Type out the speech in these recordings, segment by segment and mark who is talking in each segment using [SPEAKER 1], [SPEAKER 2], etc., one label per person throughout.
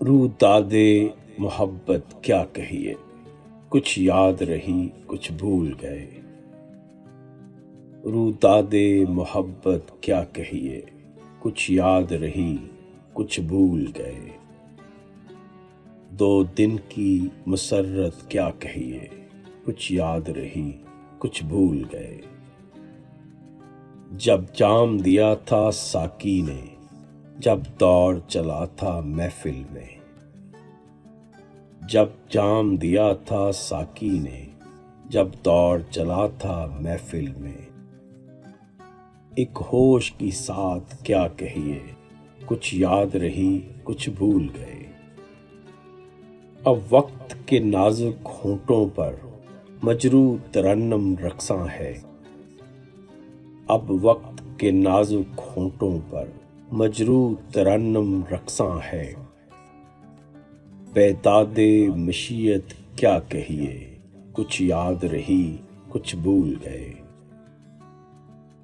[SPEAKER 1] رو دادے محبت کیا کہیے، کچھ یاد رہی کچھ بھول گئے۔ رو دادے محبت کیا کہیے، کچھ یاد رہی کچھ بھول گئے۔ دو دن کی مسرت کیا کہیے، کچھ یاد رہی کچھ بھول گئے۔ جب جام دیا تھا ساقی نے، جب دور چلا تھا محفل میں۔ جب جام دیا تھا ساقی نے، جب دور چلا تھا محفل میں۔ ایک ہوش کی ساتھ کیا کہیے، کچھ یاد رہی کچھ بھول گئے۔ اب وقت کے نازک ہونٹوں پر مجروح ترنم رقصاں ہے۔ اب وقت کے نازک ہونٹوں پر مجروح ترنم رقصاں ہے۔ بیداد مشیت کیا کہیے، کچھ یاد رہی کچھ بھول گئے۔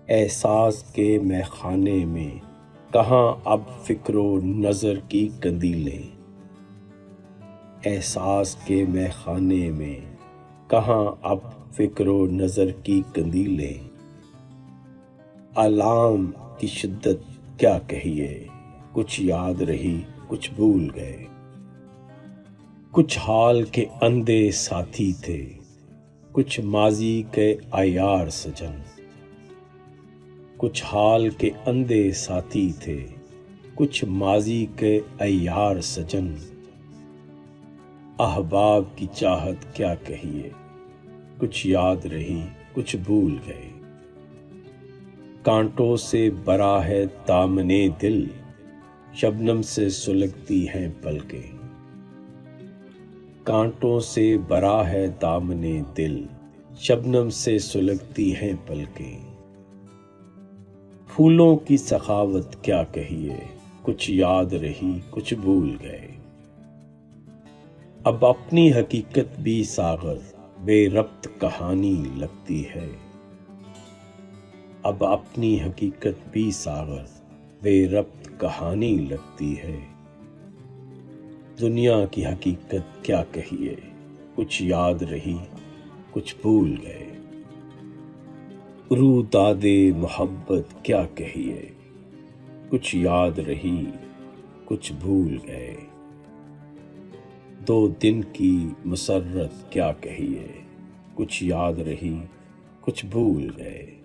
[SPEAKER 1] احساس کے میخانے میں کہاں اب فکر و نظر کی قندیلیں۔ احساس کے میخانے میں کہاں اب فکر و نظر کی قندیلیں۔ آلام کی شدت کیا کہیے، کچھ یاد رہی کچھ بھول گئے۔ کچھ حال کے اندھے ساتھی تھے، کچھ ماضی کے عیار سجن۔ کچھ حال کے اندھے ساتھی تھے، کچھ ماضی کے عیار سجن۔ احباب کی چاہت کیا کہیے، کچھ یاد رہی کچھ بھول گئے۔ کانٹوں سے بھرا ہے دامن دل، شبنم سے سلگتی ہیں پلکیں۔ کانٹوں سے بھرا ہے دامن دل، شبنم سے سلگتی ہیں پلکیں۔ پھولوں کی سخاوت کیا کہیے، کچھ یاد رہی کچھ بھول گئے۔ اب اپنی حقیقت بھی ساغر بے ربط کہانی لگتی ہے۔ اب اپنی حقیقت بھی ساغر بے ربط کہانی لگتی ہے۔ دنیا کی حقیقت کیا کہیے، کچھ یاد رہی کچھ بھول گئے۔ رو دادے محبت کیا کہیے، کچھ یاد رہی کچھ بھول گئے۔ دو دن کی مسرت کیا کہیے، کچھ یاد رہی کچھ بھول گئے۔